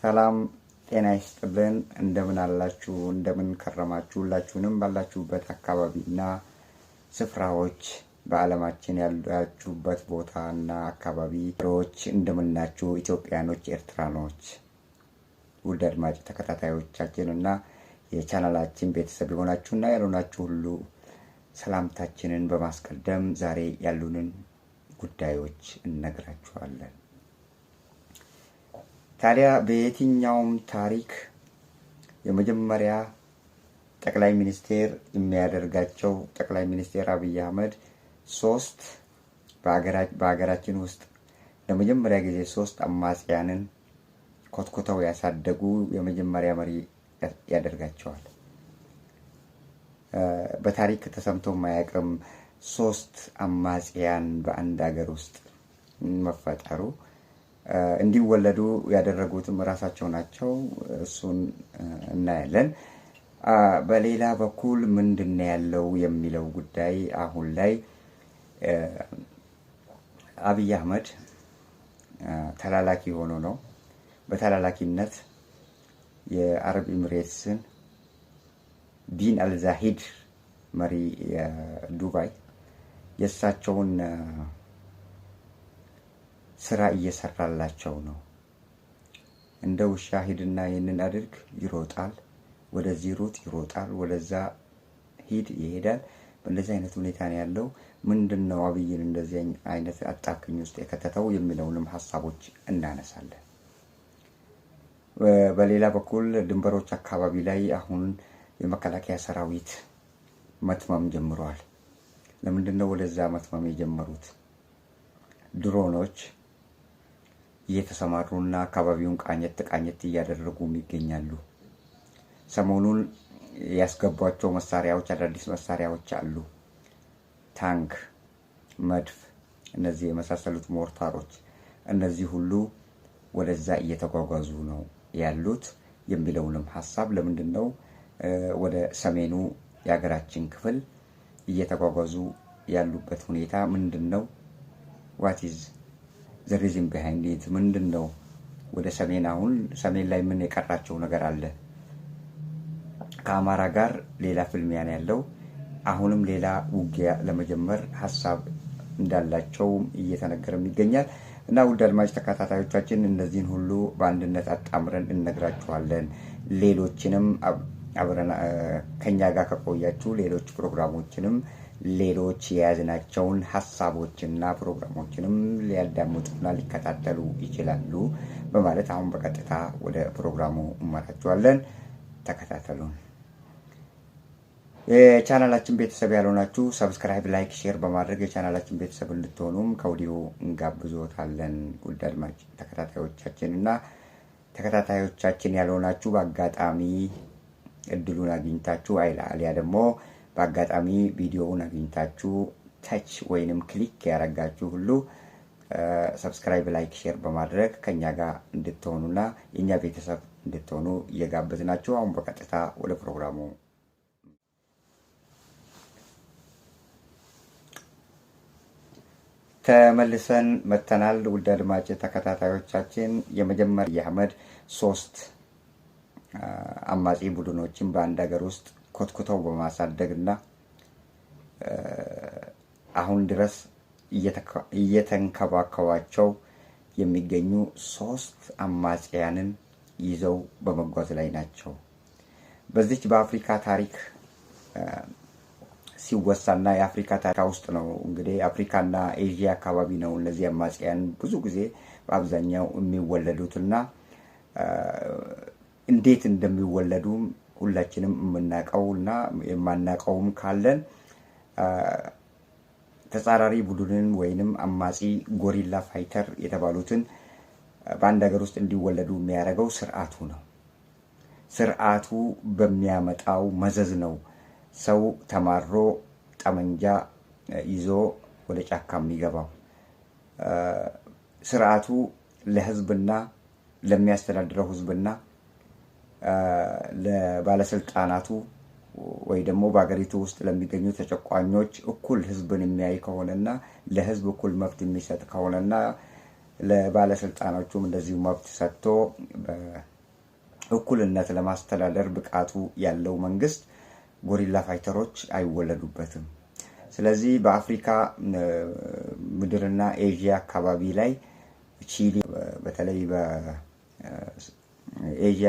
ሰላም ጤና ይስጥልን። እንደምን አላችሁ? እንደምን ከረማችሁ? ሁላችሁንም ባላችሁበት አካባቢና ስፍራዎች በዓለማችን ያላችሁበት ቦታና አካባቢዎች እንደምናችሁ ኢትዮጵያኖች፣ ኤርትራኖች፣ ውድ አድማጭ ተከታታዮቻችንና የቻናላችን ቤተሰብ የሆናችሁና ያልሆናችሁ ሁሉ ሰላምታችንን በማስቀደም ዛሬ ያሉንን ጉዳዮች እንነግራችኋለን። ታዲያ በየትኛውም ታሪክ የመጀመሪያ ጠቅላይ ሚኒስቴር የሚያደርጋቸው ጠቅላይ ሚኒስቴር አብይ አህመድ በሀገራችን ውስጥ ለመጀመሪያ ጊዜ 3 አማጽያንን ኮትኩተው ያሳደጉ የመጀመሪያ መሪ ያደርጋቸዋል። በታሪክ ተሰምቶ ማያውቅም 3 አማጽያን በአንድ ሀገር ውስጥ መፈጠሩ። እንዲወለዱ ያደረጉትም ራሳቸው ናቸው። እሱን እናያለን። በሌላ በኩል ምንድነው ያለው የሚለው ጉዳይ አሁን ላይ አብይ አህመድ ተላላኪ ሆኖ ነው። በተላላኪነት የአረብ ኤሚሬትስን ቢን አልዛሂድ መሪ ዱባይ የእሳቸውን ስራ እየሰራላቸው ነው። እንደ ውሻ ሂድና ይሄንን አድርግ ይሮጣል፣ ወደዚህ ሩጥ ይሮጣል፣ ወደዛ ሂድ ይሄዳል። በእንደዚህ አይነት ሁኔታ ነው ያለው። ምንድነው አብይን እንደዚህ አይነት አጣብቂኝ ውስጥ የከተተው የሚለውንም ሐሳቦች እናነሳለን። በሌላ በኩል ድንበሮች አካባቢ ላይ አሁን የመከላከያ ሰራዊት መትመም ጀምሯል። ለምንድነው ወደዛ መትመም የጀመሩት? ድሮኖች እየተሰማሩና አካባቢውን ቃኘት እያደረጉ ይገኛሉ። ሰሞኑን ያስገቧቸው መሳሪያዎች አዳዲስ መሳሪያዎች አሉ። ታንክ፣ መድፍ፣ እነዚህ የመሳሰሉት ሞርታሮች፣ እነዚህ ሁሉ ወደዛ እየተጓጓዙ ነው ያሉት የሚለውንም ሐሳብ ለምንድነው ወደ ሰሜኑ የሀገራችን ክፍል እየተጓጓዙ ያሉበት ሁኔታ ምንድነው? what is the reason behind it? ምንድነው ወደ ሰሜን አሁን ሰሜን ላይ ምን የቀራቸው ነገር አለ? ከአማራ ጋር ሌላ ፍልሚያ ነው ያለው። አሁንም ሌላ ውጊያ ለመጀመር ሐሳብ እንዳላቸው እየተነገረም ይገኛል። እና ውድ አድማጭ ተከታታዮቻችን እነዚህን ሁሉ በአንድነት አጣምረን እንነግራችኋለን። ሌሎችንም አብረን ከኛ ጋር ከቆያችሁ ሌሎች ፕሮግራሞችንም ሌሎች የያዝናቸውን ሐሳቦችና ፕሮግራሞችንም ሊያዳምጡና ሊከታተሉ ይችላሉ በማለት አሁን በቀጥታ ወደ ፕሮግራሙ እንመራችኋለን። ተከታተሉን። የቻናላችን ቤተሰብ ያልሆናችሁ ሰብስክራይብ፣ ላይክ፣ ሼር በማድረግ የቻናላችን ቤተሰብ እንድትሆኑም ከወዲሁ እንጋብዞታለን። ውድ አድማጭ ተከታታዮቻችንና ተከታታዮቻችን ያልሆናችሁ በአጋጣሚ እድሉን አግኝታችሁ አሊያ ደግሞ በአጋጣሚ ቪዲዮውን አግኝታችሁ ታች ወይንም ክሊክ ያደረጋችሁ ሁሉ ሰብስክራይብ፣ ላይክ፣ ሼር በማድረግ ከኛ ጋር እንድትሆኑና የኛ ቤተሰብ እንድትሆኑ እየጋበዝናችሁ አሁን በቀጥታ ወደ ፕሮግራሙ ተመልሰን መተናል። ውድ አድማጭ ተከታታዮቻችን የመጀመሪያ አህመድ 3 አማጺ ቡድኖችን በአንድ ሀገር ውስጥ ኮትኩተው በማሳደግና አሁን ድረስ እየተንከባከቧቸው የሚገኙ 3 አማጺያንን ይዘው በመጓዝ ላይ ናቸው። በዚች በአፍሪካ ታሪክ ሲወሳና የአፍሪካ ታሪክ ውስጥ ነው እንግዲህ አፍሪካና ኤዥያ አካባቢ ነው እነዚህ አማጺያን ብዙ ጊዜ በአብዛኛው የሚወለዱትና እንዴት እንደሚወለዱ ሁላችንም የምናውቀውና የማናውቀውም ካለን ተጻራሪ ቡድንን ወይንም አማጺ ጎሪላ ፋይተር የተባሉትን በአንድ ሀገር ውስጥ እንዲወለዱ የሚያደርገው ስርዓቱ ነው። ስርዓቱ በሚያመጣው መዘዝ ነው ሰው ተማሮ ጠመንጃ ይዞ ወደ ጫካ የሚገባው። ስርዓቱ ለህዝብና ለሚያስተዳድረው ህዝብና ለባለስልጣናቱ ወይ ደግሞ በአገሪቱ ውስጥ ለሚገኙ ተጨቋኞች እኩል ህዝብን የሚያይ ከሆነና ለህዝብ እኩል መብት የሚሰጥ ከሆነና ለባለስልጣኖቹም እንደዚሁ መብት ሰጥቶ እኩልነት ለማስተዳደር ብቃቱ ያለው መንግስት ጎሪላ ፋይተሮች አይወለዱበትም። ስለዚህ በአፍሪካ ምድርና ኤዥያ አካባቢ ላይ ቺሊ በተለይ በኤዥያ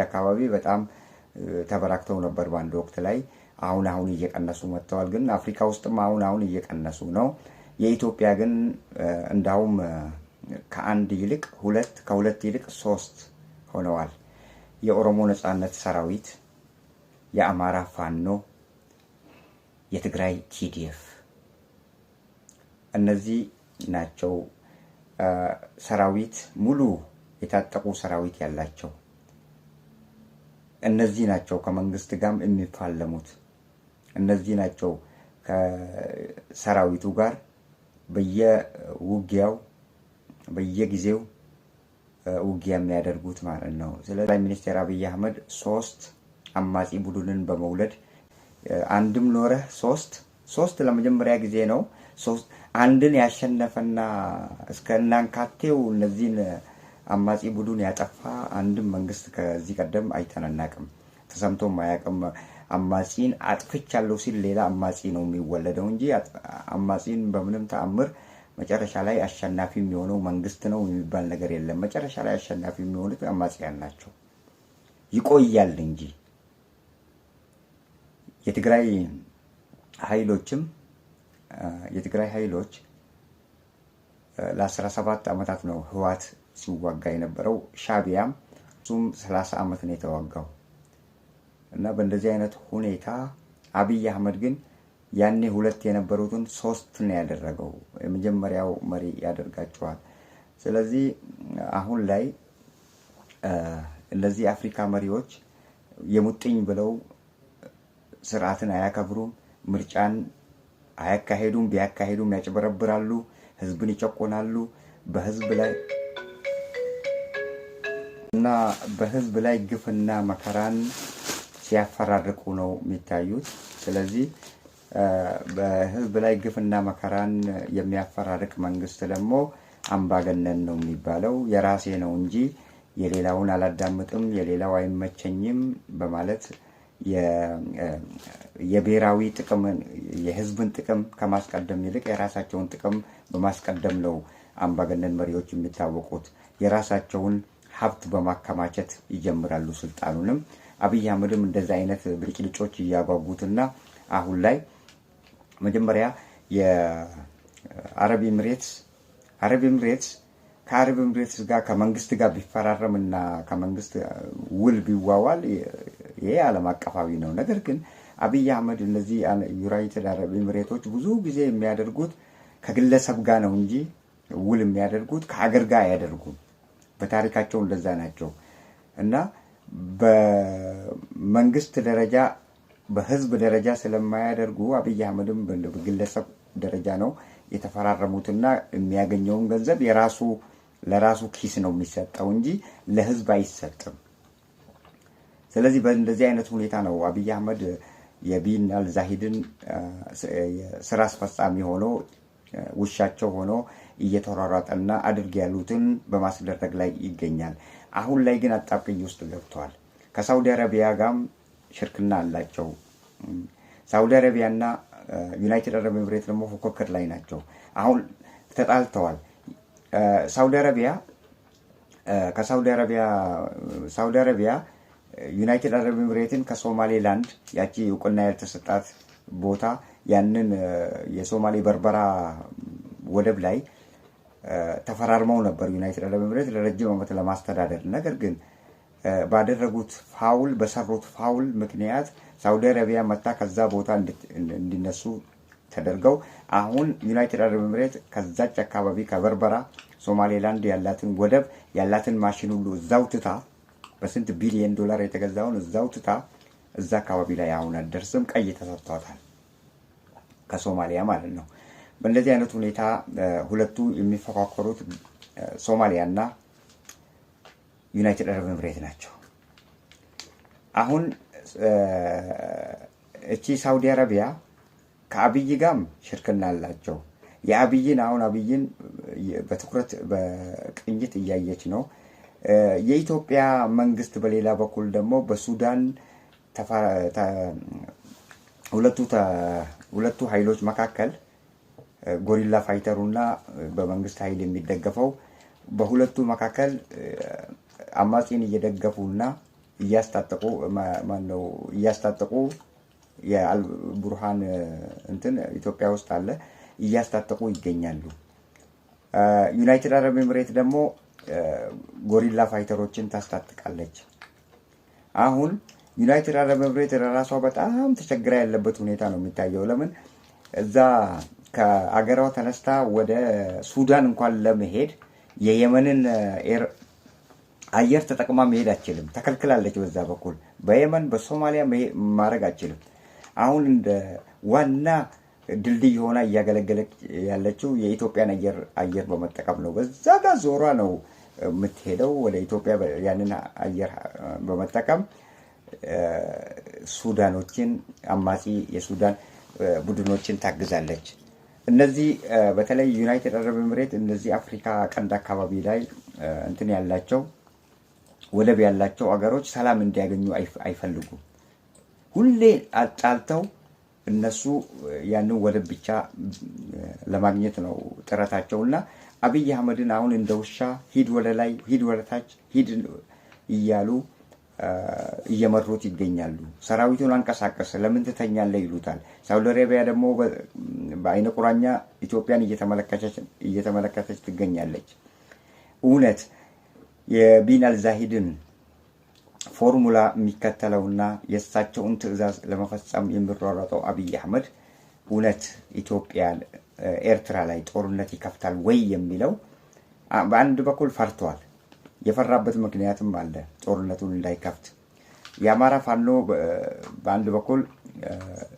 አካባቢ በጣም ተበራክተው ነበር በአንድ ወቅት ላይ። አሁን እየቀነሱ መጥተዋል። ግን አፍሪካ ውስጥም አሁን እየቀነሱ ነው። የኢትዮጵያ ግን እንዳውም ከአንድ ይልቅ ሁለት ከሁለት ይልቅ ሶስት ሆነዋል። የኦሮሞ ነጻነት ሰራዊት፣ የአማራ ፋኖ፣ የትግራይ ቲዲኤፍ እነዚህ ናቸው ሰራዊት ሙሉ የታጠቁ ሰራዊት ያላቸው። እነዚህ ናቸው ከመንግስት ጋርም የሚፋለሙት። እነዚህ ናቸው ከሰራዊቱ ጋር በየውጊያው በየጊዜው ውጊያ የሚያደርጉት ማለት ነው። ስለዚህ ሚኒስትር አብይ አህመድ 3 አማጺ ቡድንን በመውለድ አንድም ኖረ ሶስት ለመጀመሪያ ጊዜ ነው። አንድን ያሸነፈና እስከናንካቴው እነዚህን አማጺ ቡድን ያጠፋ አንድም መንግስት ከዚህ ቀደም አይተናናቅም፣ ተሰምቶም አያውቅም። አማጺን አጥፍቻለሁ ሲል ሌላ አማጺ ነው የሚወለደው እንጂ አማጺን በምንም ተአምር መጨረሻ ላይ አሸናፊ የሚሆነው መንግስት ነው የሚባል ነገር የለም። መጨረሻ ላይ አሸናፊ የሚሆኑት አማጺያን ናቸው። ይቆያል እንጂ የትግራይ ኃይሎች ለ17 ዓመታት ነው ህወሓት ሲዋጋ የነበረው። ሻዕቢያም እሱም 30 ዓመት ነው የተዋጋው እና በእንደዚህ አይነት ሁኔታ አብይ አህመድ ግን ያኔ 2 የነበሩትን 3 ነው ያደረገው። የመጀመሪያው መሪ ያደርጋቸዋል። ስለዚህ አሁን ላይ እነዚህ አፍሪካ መሪዎች የሙጥኝ ብለው ስርዓትን አያከብሩም፣ ምርጫን አያካሄዱም። ቢያካሄዱም ያጭበረብራሉ፣ ህዝብን ይጨቆናሉ። በህዝብ ላይ ግፍና መከራን ሲያፈራርቁ ነው የሚታዩት። ስለዚህ በህዝብ ላይ ግፍና መከራን የሚያፈራርቅ መንግስት ደግሞ አምባገነን ነው የሚባለው። የራሴ ነው እንጂ የሌላውን አላዳምጥም፣ የሌላው አይመቸኝም በማለት የብሔራዊ ጥቅም የህዝብን ጥቅም ከማስቀደም ይልቅ የራሳቸውን ጥቅም በማስቀደም ነው አምባገነን መሪዎች የሚታወቁት። የራሳቸውን ሀብት በማከማቸት ይጀምራሉ ስልጣኑንም። አብይ አህመድም እንደዛ አይነት ብልጭልጮች እያጓጉትና አሁን ላይ መጀመሪያ የአረብ ኤምሬትስ ከአረብ ኤምሬትስ ጋር ከመንግስት ጋር ቢፈራረምና ከመንግስት ውል ቢዋዋል ይሄ ዓለም አቀፋዊ ነው። ነገር ግን አብይ አህመድ እነዚህ ዩናይትድ አረብ ኤምሬቶች ብዙ ጊዜ የሚያደርጉት ከግለሰብ ጋር ነው እንጂ ውል የሚያደርጉት ከሀገር ጋር አያደርጉም። በታሪካቸው እንደዛ ናቸው እና በመንግስት ደረጃ በህዝብ ደረጃ ስለማያደርጉ አብይ አህመድም በግለሰብ ደረጃ ነው የተፈራረሙትና የሚያገኘውን ገንዘብ ለራሱ ኪስ ነው የሚሰጠው እንጂ ለህዝብ አይሰጥም። ስለዚህ በእንደዚህ አይነት ሁኔታ ነው አብይ አህመድ የቢን አልዛሂድን ስራ አስፈጻሚ ሆኖ ውሻቸው ሆኖ እየተሯሯጠና አድርግ ያሉትን በማስደረግ ላይ ይገኛል። አሁን ላይ ግን አጣብቂኝ ውስጥ ገብተዋል። ከሳውዲ አረቢያ ጋርም ሽርክና አላቸው። ሳውዲ አረቢያና ዩናይትድ አረብ ኤምሬት ደግሞ ፉክክር ላይ ናቸው። አሁን ተጣልተዋል። ሳውዲ አረቢያ ዩናይትድ አረብ ኤምሬትን ከሶማሌላንድ ያቺ እውቅና ያልተሰጣት ቦታ ያንን የሶማሌ በርበራ ወደብ ላይ ተፈራርመው ነበር ዩናይትድ አረብ ኤምሬት ለረጅም ዓመት ለማስተዳደር። ነገር ግን በሰሩት ፋውል ምክንያት ሳውዲ አረቢያ መታ ከዛ ቦታ እንዲነሱ ተደርገው አሁን ዩናይትድ አረብ ኤምሬት ከዛች አካባቢ ከበርበራ ሶማሌላንድ ያላትን ወደብ ያላትን ማሽን ሁሉ እዛው ትታ በስንት ቢሊዮን ዶላር የተገዛውን እዛው ትታ እዛ አካባቢ ላይ አሁን አደርስም ቀይ ተሰጥቷታል ከሶማሊያ ማለት ነው። በእንደዚህ አይነት ሁኔታ ሁለቱ የሚፈካከሩት ሶማሊያና ዩናይትድ አረብ ኤምሬት ናቸው። አሁን እቺ ሳውዲ አረቢያ ከአብይ ጋርም ሽርክና አላቸው። አሁን አብይን በትኩረት በቅኝት እያየች ነው። የኢትዮጵያ መንግስት በሌላ በኩል ደግሞ በሱዳን ሁለቱ ኃይሎች መካከል ጎሪላ ፋይተሩና በመንግስት ኃይል የሚደገፈው በሁለቱ መካከል አማጺን እየደገፉና እያስታጠቁ የአልቡርሃን እንትን ኢትዮጵያ ውስጥ አለ እያስታጠቁ ይገኛሉ። ዩናይትድ አረብ ኤምሬት ደግሞ ጎሪላ ፋይተሮችን ታስታጥቃለች። አሁን ዩናይትድ አረብ ኤምሬት ራሷ በጣም ተቸግራ ያለበት ሁኔታ ነው የሚታየው። ለምን እዛ ከአገሯ ተነስታ ወደ ሱዳን እንኳን ለመሄድ የየመንን አየር ተጠቅማ መሄድ አትችልም፣ ተከልክላለች። በዛ በኩል በየመን በሶማሊያ ማድረግ አትችልም። አሁን እንደ ዋና ድልድይ ሆና እያገለገለች ያለችው የኢትዮጵያን አየር በመጠቀም ነው። በዛ ጋር ዞሯ ነው የምትሄደው ወደ ኢትዮጵያ። ያንን አየር በመጠቀም ሱዳኖችን አማጺ የሱዳን ቡድኖችን ታግዛለች። እነዚህ በተለይ ዩናይትድ አረብ ኤምሬት እነዚህ አፍሪካ ቀንድ አካባቢ ላይ እንትን ያላቸው ወደብ ያላቸው አገሮች ሰላም እንዲያገኙ አይፈልጉም። ሁሌ አጣልተው እነሱ ያንን ወደብ ብቻ ለማግኘት ነው ጥረታቸውና አብይ አህመድን አሁን እንደ ውሻ ሂድ ወደ ላይ ሂድ ወደ ታች ሂድ እያሉ እየመሩት ይገኛሉ። ሰራዊቱን አንቀሳቀስ ለምን ትተኛለህ ይሉታል። ሳውዲ አረቢያ ደግሞ በአይነ ቁራኛ ኢትዮጵያን እየተመለከተች ትገኛለች። እውነት የቢን አልዛሂድን ፎርሙላ የሚከተለውና የእሳቸውን ትዕዛዝ ለመፈጸም የሚሯሯጠው አብይ አህመድ እውነት ኢትዮጵያ ኤርትራ ላይ ጦርነት ይከፍታል ወይ የሚለው በአንድ በኩል ፈርቷል። የፈራበት ምክንያትም አለ። ጦርነቱን እንዳይከፍት የአማራ ፋኖ በአንድ በኩል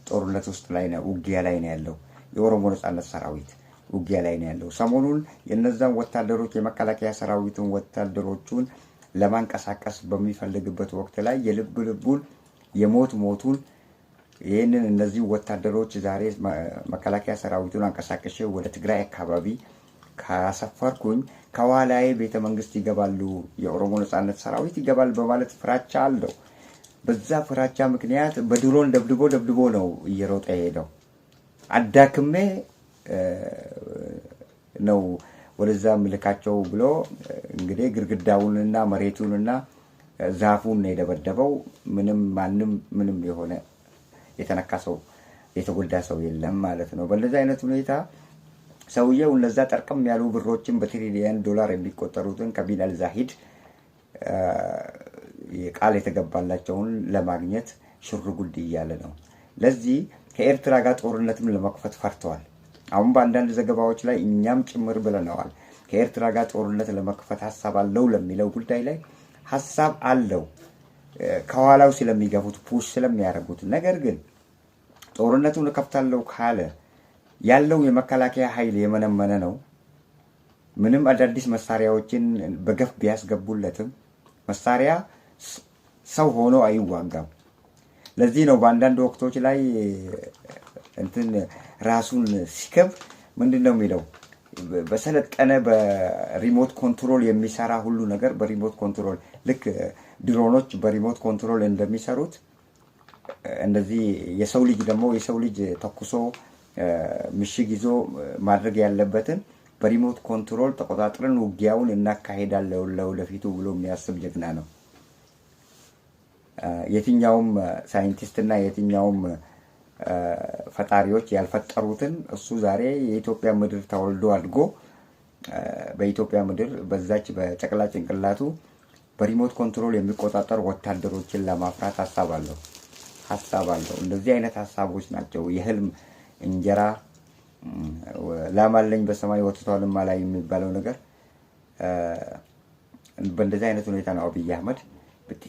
ጦርነት ውስጥ ላይ ነው፣ ውጊያ ላይ ነው ያለው። የኦሮሞ ነጻነት ሰራዊት ውጊያ ላይ ነው ያለው። ሰሞኑን የነዛን ወታደሮች የመከላከያ ሰራዊቱን ወታደሮቹን ለማንቀሳቀስ በሚፈልግበት ወቅት ላይ ልቡን ሞቱን ይህንን እነዚህ ወታደሮች ዛሬ መከላከያ ሰራዊቱን አንቀሳቀሽ ወደ ትግራይ አካባቢ ካሰፈርኩኝ ከኋላዬ ቤተ መንግስት ይገባሉ፣ የኦሮሞ ነጻነት ሰራዊት ይገባል በማለት ፍራቻ አለው። በዛ ፍራቻ ምክንያት በድሮን ደብድቦ ነው እየሮጠ ሄደው። አዳክሜ ነው ወደዛ ምልካቸው ብሎ እንግዲህ ግድግዳውንና መሬቱንና ዛፉን የደበደበው። ምንም የሆነ የተነካ ሰው የተጎዳ ሰው የለም ማለት ነው። በእንደዚህ አይነት ሁኔታ ሰውየው እነዛ ጠርቅም ያሉ ብሮችን በትሪሊየን ዶላር የሚቆጠሩትን ከቢን አልዛሂድ ቃል የተገባላቸውን ለማግኘት ሽርጉድ እያለ ነው። ለዚህ ከኤርትራ ጋር ጦርነትም ለመክፈት ፈርተዋል። አሁን በአንዳንድ ዘገባዎች ላይ እኛም ጭምር ብለነዋል። ከኤርትራ ጋር ጦርነት ለመክፈት ሀሳብ አለው ለሚለው ጉዳይ ላይ ሀሳብ አለው፣ ከኋላው ስለሚገፉት ፑሽ ስለሚያደርጉት። ነገር ግን ጦርነቱን እከፍታለሁ ካለ ያለው የመከላከያ ኃይል የመነመነ ነው። ምንም አዳዲስ መሳሪያዎችን በገፍ ቢያስገቡለትም መሳሪያ ሰው ሆኖ አይዋጋም። ለዚህ ነው በአንዳንድ ወቅቶች ላይ እንትን ራሱን ሲከብ ምንድነው የሚለው በሰለጠነ በሪሞት ኮንትሮል የሚሰራ ሁሉ ነገር በሪሞት ኮንትሮል ልክ ድሮኖች በሪሞት ኮንትሮል እንደሚሰሩት እንደዚህ የሰው ልጅ ተኩሶ ምሽግ ይዞ ማድረግ ያለበትን በሪሞት ኮንትሮል ተቆጣጥረን ውጊያውን እናካሄዳለን ለወደፊቱ ብሎ የሚያስብ ጀግና ነው። የትኛውም ሳይንቲስትና የትኛውም ፈጣሪዎች ያልፈጠሩትን እሱ ዛሬ የኢትዮጵያ ምድር ተወልዶ አድጎ በኢትዮጵያ ምድር በዛች በጨቅላ ጭንቅላቱ በሪሞት ኮንትሮል የሚቆጣጠር ወታደሮችን ለማፍራት ሀሳብ አለው። እንደዚህ አይነት ሀሳቦች ናቸው የህልም እንጀራ ላማለኝ በሰማይ ወጥቷልማ ላይ የሚባለው ነገር። በእንደዚህ አይነት ሁኔታ ነው አብይ አህመድ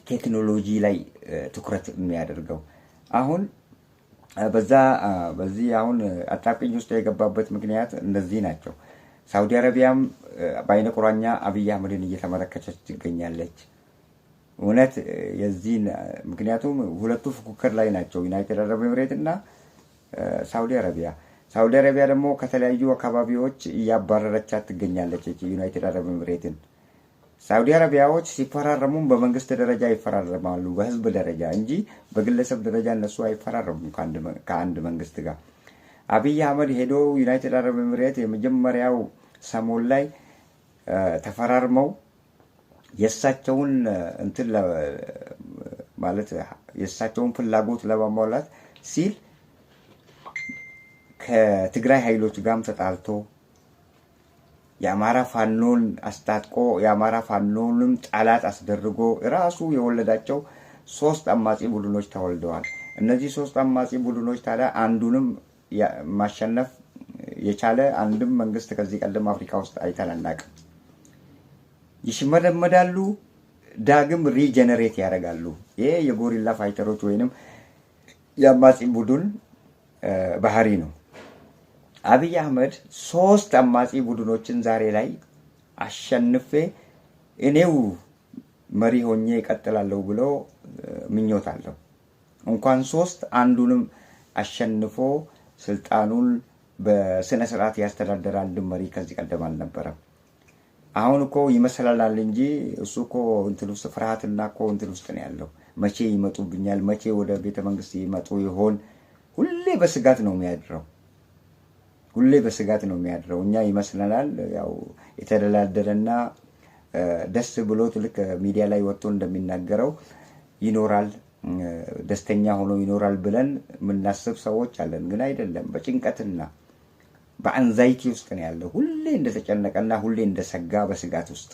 ቴክኖሎጂ ላይ ትኩረት የሚያደርገው። አሁን በዚህ አሁን አጣብቂኝ ውስጥ የገባበት ምክንያት እነዚህ ናቸው። ሳውዲ አረቢያም በአይነ ቁራኛ አብይ አህመድን እየተመለከተች ትገኛለች። እውነት የዚህን ምክንያቱም ሁለቱ ፉክክር ላይ ናቸው፣ ዩናይትድ አረብ ኤምሬት እና ሳውዲ አረቢያ። ሳውዲ አረቢያ ደግሞ ከተለያዩ አካባቢዎች እያባረረቻት ትገኛለች ዩናይትድ አረብ ኤምሬትን። ሳውዲ አረቢያዎች ሲፈራረሙም በመንግስት ደረጃ ይፈራረማሉ፣ በህዝብ ደረጃ እንጂ በግለሰብ ደረጃ እነሱ አይፈራረሙም ከአንድ መንግስት ጋር። አብይ አህመድ ሄዶ ዩናይትድ አረብ ኤሚሬት የመጀመሪያው ሰሞን ላይ ተፈራርመው የእሳቸውን እንትን ማለት የእሳቸውን ፍላጎት ለማሟላት ሲል ከትግራይ ኃይሎች ጋርም ተጣልቶ የአማራ ፋኖን አስታጥቆ የአማራ ፋኖንም ጠላት አስደርጎ ራሱ የወለዳቸው 3 አማጺ ቡድኖች ተወልደዋል። እነዚህ 3 አማጺ ቡድኖች ታዲያ አንዱንም ማሸነፍ የቻለ አንድም መንግስት ከዚህ ቀደም አፍሪካ ውስጥ አይተን አናውቅም። ይሽመደመዳሉ፣ ዳግም ሪጀነሬት ያደርጋሉ። ይሄ የጎሪላ ፋይተሮች ወይንም የአማጺ ቡድን ባህሪ ነው። አብይ አህመድ 3 አማጺ ቡድኖችን ዛሬ ላይ አሸንፌ እኔው መሪ ሆኜ እቀጥላለሁ ብሎ ምኞት አለው። እንኳን 3 አንዱንም አሸንፎ ስልጣኑን በስነ ስርዓት ያስተዳደረ አንድም መሪ ከዚህ ቀደም አልነበረም። አሁን እኮ ይመስላል እንጂ እሱ እኮ እንትን ውስጥ ፍርሃትና እኮ እንትን ውስጥ ነው ያለው። መቼ ይመጡብኛል፣ መቼ ወደ ቤተ መንግስት ይመጡ ይሆን? ሁሌ በስጋት ነው የሚያድረው። ሁሌ በስጋት ነው የሚያድረው። እኛ ይመስለናል ያው የተደላደለና ደስ ብሎት ልክ ሚዲያ ላይ ወጥቶ እንደሚናገረው ይኖራል፣ ደስተኛ ሆኖ ይኖራል ብለን የምናስብ ሰዎች አለን። ግን አይደለም። በጭንቀትና በአንዛይቲ ውስጥ ነው ያለው። ሁሌ እንደተጨነቀና ሁሌ እንደሰጋ በስጋት ውስጥ።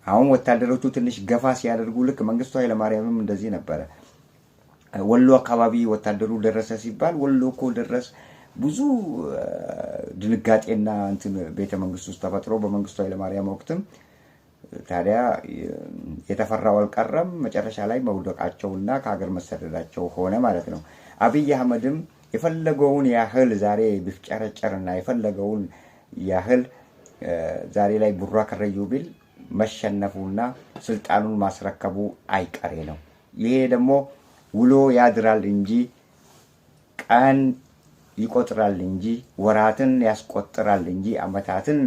አሁን ወታደሮቹ ትንሽ ገፋ ሲያደርጉ ልክ መንግስቱ ኃይለማርያምም እንደዚህ ነበረ። ወሎ አካባቢ ወታደሩ ደረሰ ሲባል ወሎ እኮ ደረስ ብዙ ድንጋጤና እንትን ቤተ መንግስት ውስጥ ተፈጥሮ በመንግስቱ ኃይለማርያም ወቅትም ታዲያ የተፈራው አልቀረም። መጨረሻ ላይ መውደቃቸውና ከሀገር መሰደዳቸው ሆነ ማለት ነው። አብይ አህመድም የፈለገውን ያህል ዛሬ ቢፍጨረጨርና የፈለገውን ያህል ዛሬ ላይ ቡራ ከረዩ ቢል መሸነፉና ስልጣኑን ማስረከቡ አይቀሬ ነው። ይሄ ደግሞ ውሎ ያድራል እንጂ ቀን ይቆጥራል እንጂ ወራትን ያስቆጥራል እንጂ አመታትን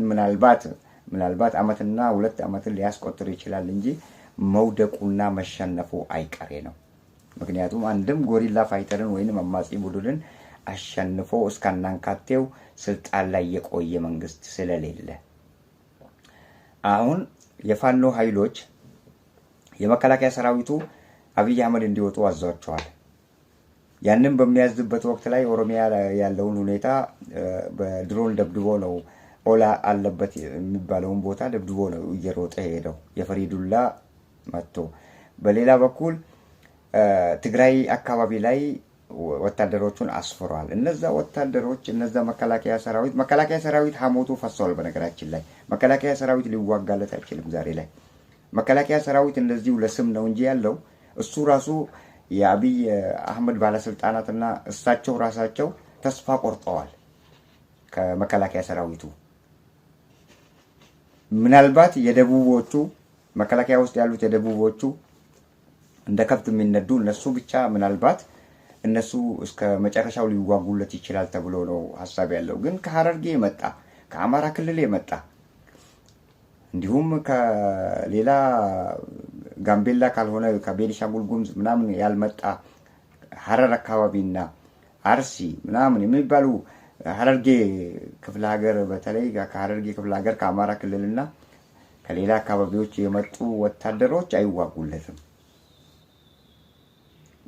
ምናልባት አመትና 2 አመትን ሊያስቆጥር ይችላል እንጂ መውደቁና መሸነፉ አይቀሬ ነው። ምክንያቱም አንድም ጎሪላ ፋይተርን ወይንም አማጺ ቡድንን አሸንፎ እስከናንካቴው ስልጣን ላይ የቆየ መንግስት ስለሌለ አሁን የፋኖ ኃይሎች የመከላከያ ሰራዊቱ አብይ አህመድ እንዲወጡ አዟቸዋል። ያንን በሚያዝበት ወቅት ላይ ኦሮሚያ ያለውን ሁኔታ በድሮን ደብድቦ ነው ኦላ አለበት የሚባለውን ቦታ ደብድቦ ነው እየሮጠ ሄደው የፈሪዱላ መጥቶ። በሌላ በኩል ትግራይ አካባቢ ላይ ወታደሮቹን አስፈሯል። እነዛ ወታደሮች እነዛ መከላከያ ሰራዊት ሐሞቱ ፈሷል። በነገራችን ላይ መከላከያ ሰራዊት ሊዋጋለት አይችልም። ዛሬ ላይ መከላከያ ሰራዊት እንደዚሁ ለስም ነው እንጂ ያለው እሱ ራሱ የአብይ አህመድ ባለስልጣናትና እሳቸው ራሳቸው ተስፋ ቆርጠዋል ከመከላከያ ሰራዊቱ። ምናልባት የደቡቦቹ መከላከያ ውስጥ ያሉት የደቡቦቹ እንደ ከብት የሚነዱ እነሱ ብቻ ምናልባት እነሱ እስከ መጨረሻው ሊዋጉለት ይችላል ተብሎ ነው ሐሳብ ያለው። ግን ከሐረርጌ የመጣ ከአማራ ክልል የመጣ እንዲሁም ከሌላ ጋምቤላ ካልሆነ ከቤኒሻንጉል ጉሙዝ ምናምን ያልመጣ ሐረር አካባቢና አርሲ ምናምን የሚባሉ ሐረርጌ ክፍለ ሀገር በተለይ ከሐረርጌ ክፍለ ሀገር ከአማራ ክልልና ከሌላ አካባቢዎች የመጡ ወታደሮች አይዋጉለትም።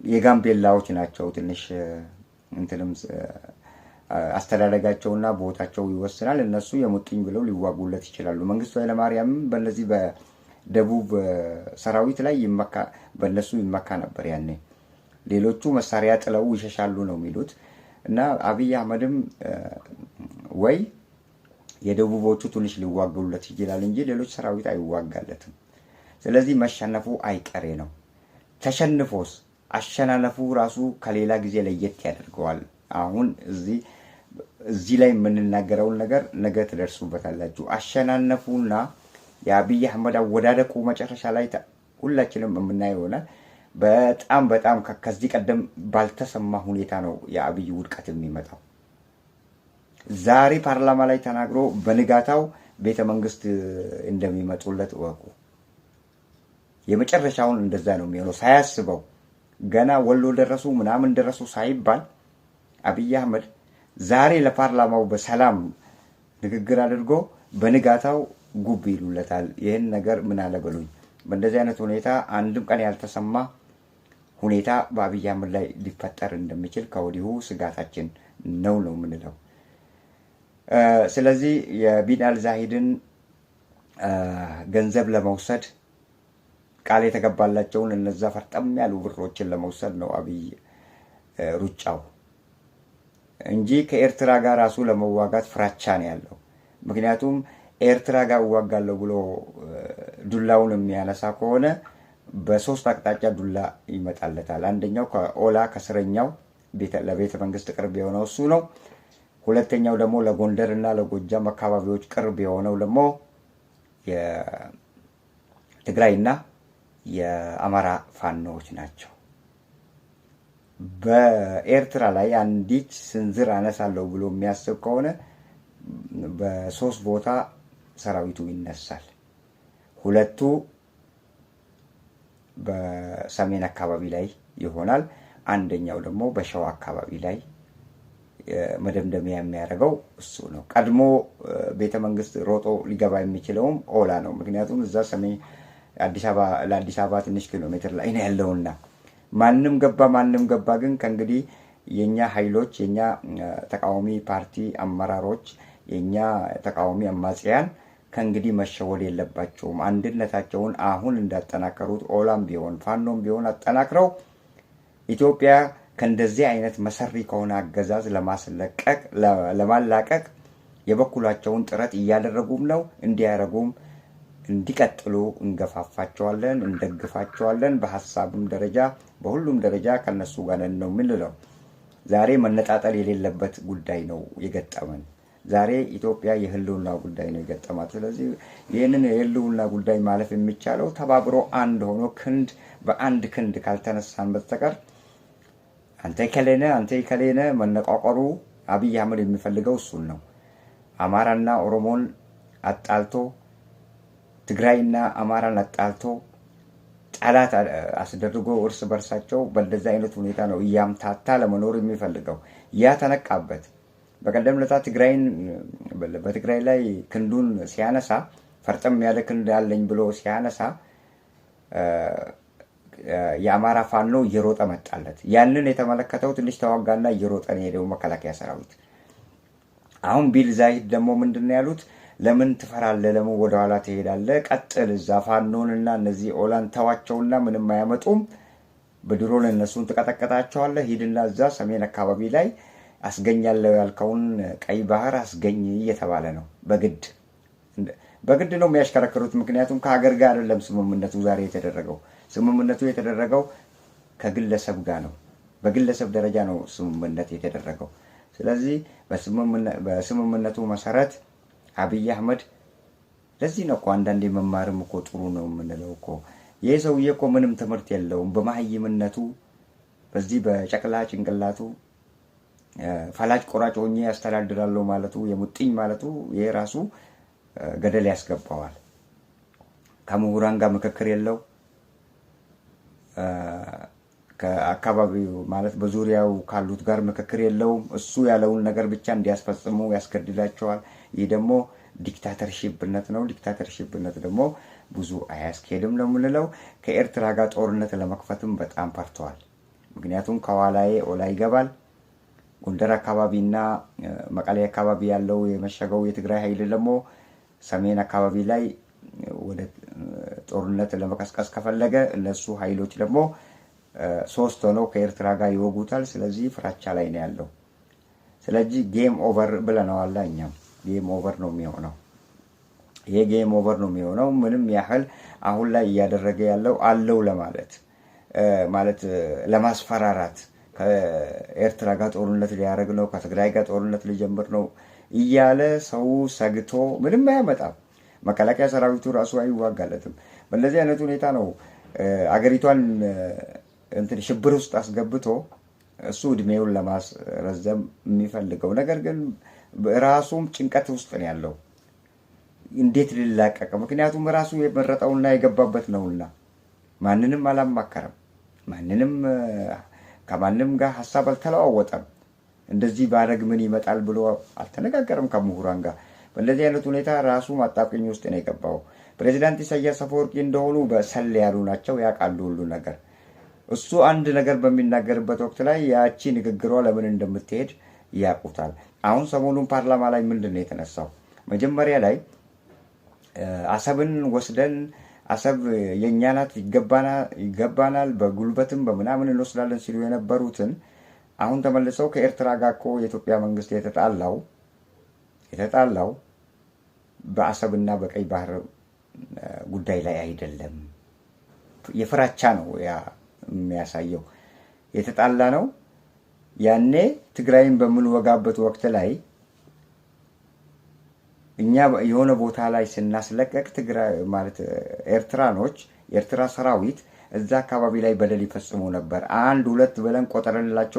የጋምቤላዎች ናቸው ትንሽ እንትንም አስተዳደጋቸውና ቦታቸው ይወስናል። እነሱ የሙጥኝ ብለው ሊዋጉለት ይችላሉ። መንግስቱ ኃይለማርያም በእነዚህ በደቡብ ሰራዊት ላይ በእነሱ ይመካ ነበር ያኔ። ሌሎቹ መሳሪያ ጥለው ይሸሻሉ ነው የሚሉት። እና አብይ አህመድም ወይ የደቡቦቹ ትንሽ ሊዋጉለት ይችላል እንጂ ሌሎች ሰራዊት አይዋጋለትም። ስለዚህ መሸነፉ አይቀሬ ነው። ተሸንፎስ አሸናነፉ ራሱ ከሌላ ጊዜ ለየት ያደርገዋል። አሁን እዚህ ላይ የምንናገረውን ነገር ነገ ትደርሱበታላችሁ። አሸናነፉና የአብይ አህመድ አወዳደቁ መጨረሻ ላይ ሁላችንም የምናየው ይሆናል። በጣም ከዚህ ቀደም ባልተሰማ ሁኔታ ነው የአብይ ውድቀት የሚመጣው። ዛሬ ፓርላማ ላይ ተናግሮ በንጋታው ቤተ መንግስት እንደሚመጡለት ወቁ። የመጨረሻውን እንደዛ ነው የሚሆነው። ሳያስበው ገና ወሎ ደረሱ ምናምን ደረሱ ሳይባል አብይ አህመድ ዛሬ ለፓርላማው በሰላም ንግግር አድርጎ በንጋታው ጉብ ይሉለታል። ይህን ነገር ምን አለ በሉኝ። በእንደዚህ አይነት ሁኔታ አንድም ቀን ያልተሰማ ሁኔታ በአብይ አህመድ ላይ ሊፈጠር እንደሚችል ከወዲሁ ስጋታችን ነው የምንለው። ስለዚህ የቢን አልዛሂድን ገንዘብ ለመውሰድ ቃል የተገባላቸውን እነዛ ፈርጠም ያሉ ብሮችን ለመውሰድ ነው አብይ ሩጫው እንጂ ከኤርትራ ጋር ራሱ ለመዋጋት ፍራቻ ነው ያለው። ምክንያቱም ኤርትራ ጋር እዋጋለሁ ብሎ ዱላውን የሚያነሳ ከሆነ በሶስት አቅጣጫ ዱላ ይመጣለታል። አንደኛው ከኦላ ከስረኛው ለቤተ መንግስት ቅርብ የሆነው እሱ ነው። ሁለተኛው ደግሞ ለጎንደር እና ለጎጃም አካባቢዎች ቅርብ የሆነው ደግሞ የትግራይና የአማራ ፋኖዎች ናቸው። በኤርትራ ላይ አንዲት ስንዝር አነሳለሁ ብሎ የሚያስብ ከሆነ በሶስት ቦታ ሰራዊቱ ይነሳል። ሁለቱ በሰሜን አካባቢ ላይ ይሆናል። አንደኛው ደግሞ በሸዋ አካባቢ ላይ መደምደሚያ የሚያደርገው እሱ ነው። ቀድሞ ቤተ መንግስት ሮጦ ሊገባ የሚችለውም ኦላ ነው። ምክንያቱም እዛ ሰሜን ለአዲስ አበባ ትንሽ ኪሎ ሜትር ላይ ነው ያለውና ማንም ገባ ግን ከእንግዲህ የኛ ኃይሎች የኛ ተቃዋሚ ፓርቲ አመራሮች የኛ ተቃዋሚ አማጽያን ከእንግዲህ መሸወድ የለባቸውም። አንድነታቸውን አሁን እንዳጠናከሩት ኦላም ቢሆን ፋኖም ቢሆን አጠናክረው ኢትዮጵያ ከእንደዚህ አይነት መሰሪ ከሆነ አገዛዝ ለማላቀቅ የበኩላቸውን ጥረት እያደረጉም ነው። እንዲያደርጉም እንዲቀጥሉ እንገፋፋቸዋለን፣ እንደግፋቸዋለን። በሐሳብም ደረጃ በሁሉም ደረጃ ከነሱ ጋር ነው የምንለው። ዛሬ መነጣጠል የሌለበት ጉዳይ ነው የገጠመን። ዛሬ ኢትዮጵያ የህልውና ጉዳይ ነው የገጠማት። ስለዚህ ይህንን የህልውና ጉዳይ ማለፍ የሚቻለው ተባብሮ አንድ ሆኖ በአንድ ክንድ ካልተነሳን በስተቀር አንተ ከሌነ መነቋቋሩ አብይ አህመድ የሚፈልገው እሱን ነው። አማራና ኦሮሞን አጣልቶ ትግራይና አማራን አጣልቶ ጠላት አስደርጎ እርስ በርሳቸው በእንደዛ አይነት ሁኔታ ነው እያምታታ ለመኖር የሚፈልገው። ያ ተነቃበት። በቀደም ለታ በትግራይ ላይ ክንዱን ሲያነሳ ፈርጠም ያለ ክንድ አለኝ ብሎ ሲያነሳ የአማራ ፋኖ እየሮጠ መጣለት። ያንን የተመለከተው ትንሽ ተዋጋና እየሮጠ ነው የሄደው መከላከያ ሰራዊት። አሁን ቢል ዛሂድ ደግሞ ምንድነው ያሉት? ለምን ትፈራለህ? ለምን ወደ ኋላ ትሄዳለህ? ቀጥል። እዛ ፋኖንና እነዚህ ኦላን ተዋቸውና ምንም አያመጡም። በድሮን እነሱን ትቀጠቀጣቸዋለህ። ሂድና እዛ ሰሜን አካባቢ ላይ አስገኛለሁ ያልከውን ቀይ ባህር አስገኝ እየተባለ ነው። በግድ ነው የሚያሽከረክሩት። ምክንያቱም ከሀገር ጋር አይደለም ስምምነቱ ዛሬ የተደረገው። ስምምነቱ የተደረገው ከግለሰብ ጋር ነው። በግለሰብ ደረጃ ነው ስምምነት የተደረገው። ስለዚህ በስምምነቱ መሰረት አብይ አህመድ ለዚህ ነው እኮ አንዳንዴ መማርም እኮ ጥሩ ነው የምንለው እኮ። ይህ ሰውዬ እኮ ምንም ትምህርት የለውም። በመሀይምነቱ በዚህ በጨቅላ ጭንቅላቱ ፈላጭ ቆራጭ ሆኜ ያስተዳድራለሁ ማለቱ የሙጥኝ ማለቱ ይሄ ራሱ ገደል ያስገባዋል። ከምሁራን ጋር ምክክር የለው። ከአካባቢው ማለት በዙሪያው ካሉት ጋር ምክክር የለውም። እሱ ያለውን ነገር ብቻ እንዲያስፈጽሙ ያስገድዳቸዋል። ይህ ደግሞ ዲክታተርሺፕነት ነው። ዲክታተርሺፕነት ደግሞ ብዙ አያስኬድም ነው የምንለው። ከኤርትራ ጋር ጦርነት ለመክፈትም በጣም ፈርተዋል። ምክንያቱም ከኋላዬ ኦላ ይገባል። ጎንደር አካባቢና መቀሌ አካባቢ ያለው የመሸገው የትግራይ ኃይል ደግሞ ሰሜን አካባቢ ላይ ወደ ጦርነት ለመቀስቀስ ከፈለገ እነሱ ኃይሎች ደግሞ ሶስት ሆነው ከኤርትራ ጋር ይወጉታል። ስለዚህ ፍራቻ ላይ ነው ያለው። ስለዚህ ጌም ኦቨር ብለናል። እኛም ጌም ኦቨር ነው የሚሆነው። ይሄ ጌም ኦቨር ነው የሚሆነው። ምንም ያህል አሁን ላይ እያደረገ ያለው አለው ማለት ለማስፈራራት ከኤርትራ ጋር ጦርነት ሊያደርግ ነው፣ ከትግራይ ጋር ጦርነት ሊጀምር ነው እያለ ሰው ሰግቶ ምንም አያመጣም። መከላከያ ሰራዊቱ ራሱ አይዋጋለትም። በእንደዚህ አይነት ሁኔታ ነው አገሪቷን ሽብር ውስጥ አስገብቶ እሱ እድሜውን ለማስረዘም የሚፈልገው። ነገር ግን ራሱም ጭንቀት ውስጥ ነው ያለው። እንዴት ሊላቀቅ? ምክንያቱም ራሱ የመረጠውና የገባበት ነውና ማንንም አላማከረም። ከማንም ጋር ሀሳብ አልተለዋወጠም። እንደዚህ ባረግ ምን ይመጣል ብሎ አልተነጋገረም ከምሁራን ጋር። በእንደዚህ አይነት ሁኔታ ራሱ ማጣብቂኝ ውስጥ ነው የገባው። ፕሬዚዳንት ኢሳያስ አፈወርቂ እንደሆኑ በሰል ያሉ ናቸው፣ ያውቃሉ ሁሉ ነገር። እሱ አንድ ነገር በሚናገርበት ወቅት ላይ ያቺ ንግግሯ ለምን እንደምትሄድ ያውቁታል። አሁን ሰሞኑን ፓርላማ ላይ ምንድን ነው የተነሳው? መጀመሪያ ላይ አሰብን ወስደን አሰብ የእኛ ናት ይገባናል፣ በጉልበትም በምናምን እንወስዳለን ሲሉ የነበሩትን አሁን ተመልሰው ከኤርትራ ጋር እኮ የኢትዮጵያ መንግስት የተጣላው በአሰብና በቀይ ባህር ጉዳይ ላይ አይደለም። የፍራቻ ነው የሚያሳየው። የተጣላ ነው ያኔ ትግራይን በምንወጋበት ወቅት ላይ እኛ የሆነ ቦታ ላይ ስናስለቀቅ ትግራይ ማለት ኤርትራኖች የኤርትራ ሰራዊት እዛ አካባቢ ላይ በደል ይፈጽሙ ነበር። 1 2 ብለን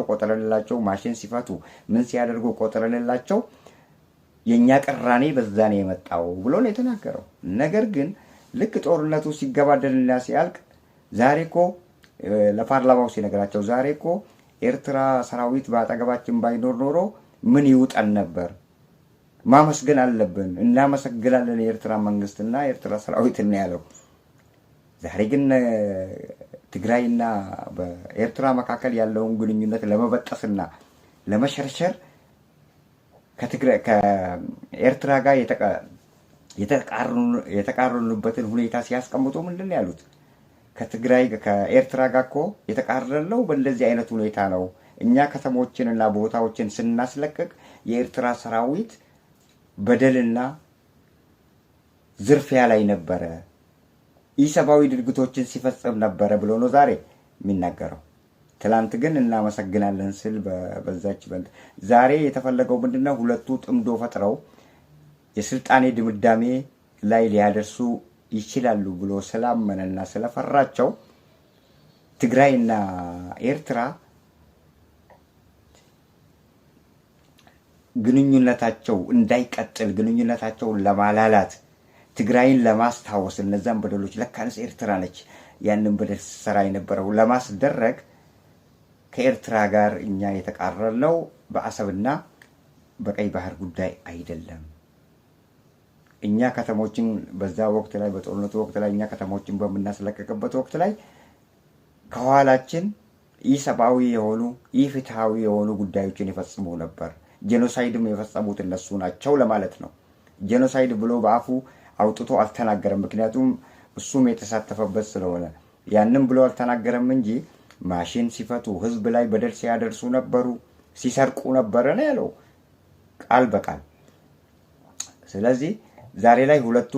ቆጠረንላቸው ማሽን ሲፈቱ ምን ሲያደርጉ ቆጠረንላቸው የኛ ቅራኔ በዛ ነው የመጣው ብሎ ነው የተናገረው። ነገር ግን ልክ ጦርነቱ ሲገባደልና ሲያልቅ ዛሬ እኮ ለፓርላማው ሲነግራቸው ዛሬ እኮ ኤርትራ ሰራዊት በአጠገባችን ባይኖር ኖሮ ምን ይውጠን ነበር፣ ማመስገን አለብን፣ እናመሰግናለን የኤርትራ መንግስትና የኤርትራ ሰራዊት ነው ያለው። ዛሬ ግን ትግራይና በኤርትራ መካከል ያለውን ግንኙነት ለመበጠስና ለመሸርሸር ከኤርትራ ጋር የተቃረኑበትን ሁኔታ ሲያስቀምጡ ምንድን ነው ያሉት? ከኤርትራ ጋር እኮ የተቃረነው በእንደዚህ አይነት ሁኔታ ነው። እኛ ከተሞችንና ቦታዎችን ስናስለቅቅ የኤርትራ ሰራዊት በደልና ዝርፊያ ላይ ነበረ፣ ኢሰብአዊ ድርጊቶችን ሲፈጽም ነበረ ብሎ ነው ዛሬ የሚናገረው። ትላንት ግን እናመሰግናለን ስል በዛች ዛሬ የተፈለገው ምንድነው? ሁለቱ ጥምዶ ፈጥረው የስልጣኔ ድምዳሜ ላይ ሊያደርሱ ይችላሉ ብሎ ስላመነና ስለፈራቸው ትግራይና ኤርትራ ግንኙነታቸው እንዳይቀጥል ግንኙነታቸውን ለማላላት ትግራይን ለማስታወስ እነዛን በደሎች ለካንስ ኤርትራ ነች ያንን በደል ሰራ የነበረው ለማስደረግ ከኤርትራ ጋር እኛ የተቃረነው በአሰብና በቀይ ባህር ጉዳይ አይደለም። እኛ ከተሞችን በዛ ወቅት ላይ በጦርነቱ ወቅት ላይ እኛ ከተሞችን በመናስለቀቅበት ወቅት ላይ ከኋላችን ኢሰብአዊ የሆኑ ኢፍትሃዊ የሆኑ ጉዳዮችን ይፈጽሙ ነበር። ጄኖሳይድም የፈጸሙት እነሱ ናቸው ለማለት ነው። ጄኖሳይድ ብሎ በአፉ አውጥቶ አልተናገረም፣ ምክንያቱም እሱም የተሳተፈበት ስለሆነ ያንን ብሎ አልተናገረም እንጂ ማሽን ሲፈቱ ህዝብ ላይ በደል ሲያደርሱ ነበሩ፣ ሲሰርቁ ነበረ ነው ያለው ቃል በቃል። ስለዚህ ዛሬ ላይ ሁለቱ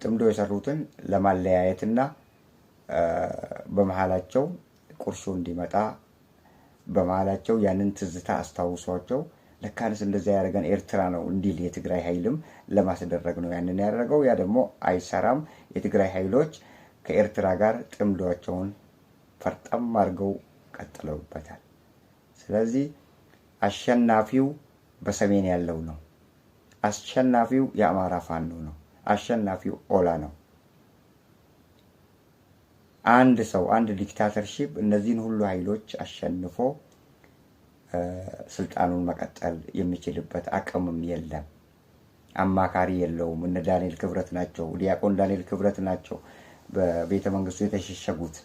ጥምዶ የሰሩትን ለማለያየትና በመሃላቸው ቁርሾ እንዲመጣ በመሃላቸው ያንን ትዝታ አስታውሷቸው ለካንስ እንደዛ ያደረገን ኤርትራ ነው እንዲል የትግራይ ኃይልም ለማስደረግ ነው ያንን ያደረገው። ያ ደግሞ አይሰራም። የትግራይ ኃይሎች ከኤርትራ ጋር ጥምዶቸውን ፈርጠም አድርገው ቀጥለውበታል። ስለዚህ አሸናፊው በሰሜን ያለው ነው። አሸናፊው የአማራ ፋኖ ነው። አሸናፊው ኦላ ነው። አንድ ዲክታተርሺፕ እነዚህን ሁሉ ኃይሎች አሸንፎ ስልጣኑን መቀጠል የሚችልበት አቅምም የለም። አማካሪ የለውም። እነ ዳንኤል ክብረት ናቸው፣ ዲያቆን ዳንኤል ክብረት ናቸው በቤተ መንግስቱ የተሸሸጉት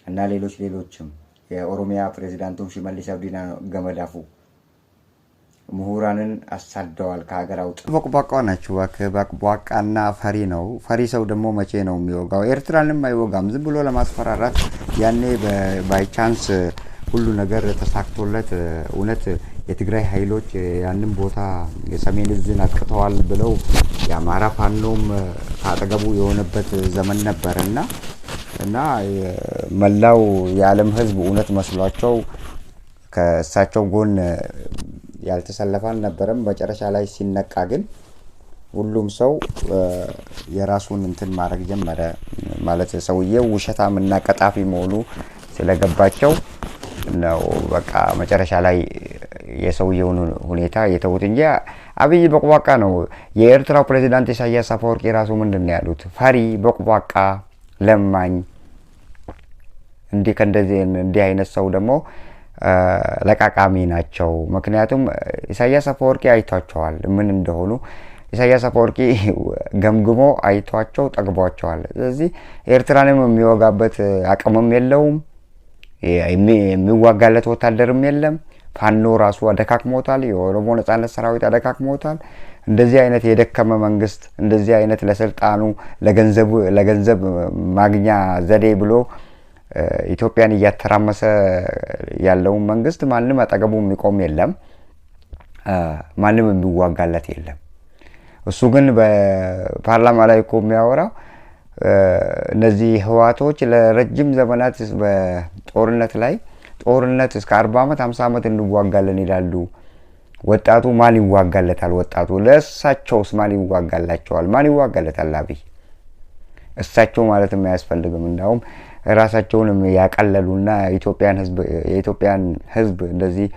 እና ሌሎችም የኦሮሚያ ፕሬዝዳንቱም ሽመልስ አብዲና ገመዳፉ ምሁራንን አሳደዋል ከሀገር አውጥ። በቅቧቃ ናቸው። በቅቧቃና ፈሪ ነው። ፈሪ ሰው ደግሞ መቼ ነው የሚወጋው? ኤርትራንም አይወጋም፣ ዝም ብሎ ለማስፈራራት። ያኔ ባይ ቻንስ ሁሉ ነገር ተሳክቶለት እውነት የትግራይ ኃይሎች ያንን ቦታ የሰሜን እዝን አጥቅተዋል ብለው የአማራ ፋኖም ካጠገቡ የሆነበት ዘመን ነበርና መላው የዓለም ህዝብ እውነት መስሏቸው ከእሳቸው ጎን ያልተሰለፈ አልነበረም። መጨረሻ ላይ ሲነቃ ግን ሁሉም ሰው የራሱን እንትን ማድረግ ጀመረ። ማለት ሰውዬው ውሸታም እና ቀጣፊ መሆኑ ስለገባቸው ነው በቃ መጨረሻ ላይ የሰውየውን ሁኔታ የተውት እንጂ አብይ በቁባቃ ነው። የኤርትራው ፕሬዝዳንት ኢሳያስ አፈወርቂ ራሱ ምንድነው ያሉት? ፈሪ በቁባቃ ለማኝ። እንዲህ አይነት ሰው ደግሞ ለቃቃሚ ናቸው። ምክንያቱም ኢሳያስ አፈወርቂ አይቷቸዋል ምን እንደሆኑ። ኢሳያስ አፈወርቂ ገምግሞ አይቷቸው ጠግቧቸዋል። ስለዚህ ኤርትራንም የሚወጋበት አቅምም የለውም፣ የሚዋጋለት ወታደርም የለም። ፋኖ ራሱ አደካክሞታል፣ የኦሮሞ ነጻነት ሰራዊት አደካክሞታል። እንደዚህ አይነት የደከመ መንግስት፣ እንደዚህ አይነት ለስልጣኑ ለገንዘብ ማግኛ ዘዴ ብሎ ኢትዮጵያን እያተራመሰ ያለውን መንግስት ማንም አጠገቡ የሚቆም የለም፣ ማንም የሚዋጋለት የለም። እሱ ግን በፓርላማ ላይ እኮ የሚያወራው እነዚህ ህዋቶች ለረጅም ዘመናት በጦርነት እስከ 40 ዓመት 50 ዓመት እንዋጋለን ይላሉ። ወጣቱ ማን ይዋጋለታል? ወጣቱ ለእሳቸውስ ማን ይዋጋላቸዋል? ማን ይዋጋለታል? አብይ እሳቸው ማለት የማያስፈልግም። እንዳውም ራሳቸውንም ያቀለሉና የኢትዮጵያን ህዝብ እንደዚህ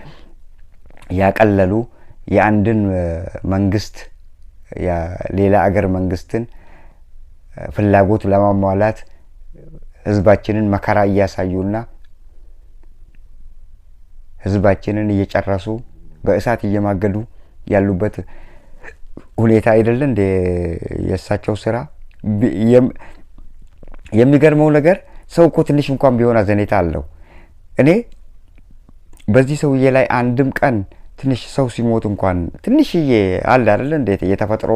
ያቀለሉ የአንድን መንግስት ሌላ አገር መንግስትን ፍላጎት ለማሟላት ህዝባችንን መከራ እያሳዩና ህዝባችንን እየጨረሱ በእሳት እየማገዱ ያሉበት ሁኔታ አይደለ እንደ የእሳቸው ስራ። የሚገርመው ነገር ሰው እኮ ትንሽ እንኳን ቢሆን አዘኔታ አለው። እኔ በዚህ ሰውዬ ላይ አንድም ቀን ትንሽ ሰው ሲሞት እንኳን ትንሽዬ አለ አይደል እንዴት የተፈጥሮ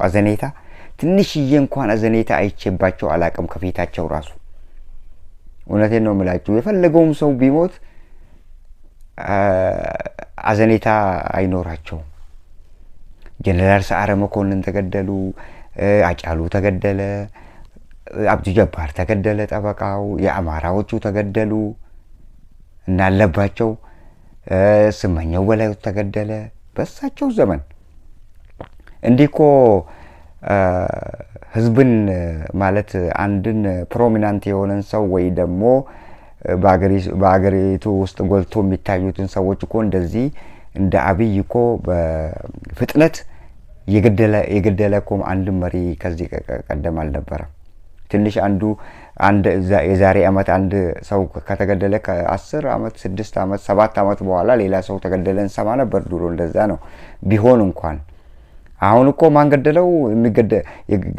አዘኔታ ትንሽዬ እንኳን አዘኔታ አይቼባቸው አላቅም ከፊታቸው ራሱ። እውነቴን ነው የምላችሁ። የፈለገውም ሰው ቢሞት አዘኔታ አይኖራቸውም። ጀነራል ሰዓረ መኮንን ተገደሉ፣ አጫሉ ተገደለ፣ አብዱ ጀባር ተገደለ፣ ጠበቃው የአማራዎቹ ተገደሉ እና አለባቸው ስመኛው በላይ ተገደለ በሳቸው ዘመን። እንዲኮ ህዝብን ማለት አንድን ፕሮሚናንት የሆነን ሰው ወይ ደግሞ በአገሪቱ ውስጥ ጎልቶ የሚታዩትን ሰዎች እኮ እንደዚህ እንደ አብይ እኮ በፍጥነት የገደለ እኮ አንድ መሪ ከዚህ ቀደም አልነበረም። ትንሽ የዛሬ አመት አንድ ሰው ከተገደለ ከ10 አመት 6 አመት 7 አመት በኋላ ሌላ ሰው ተገደለን ሰማ ነበር ድሮ። እንደዛ ነው ቢሆን እንኳን። አሁን እኮ ማን ገደለው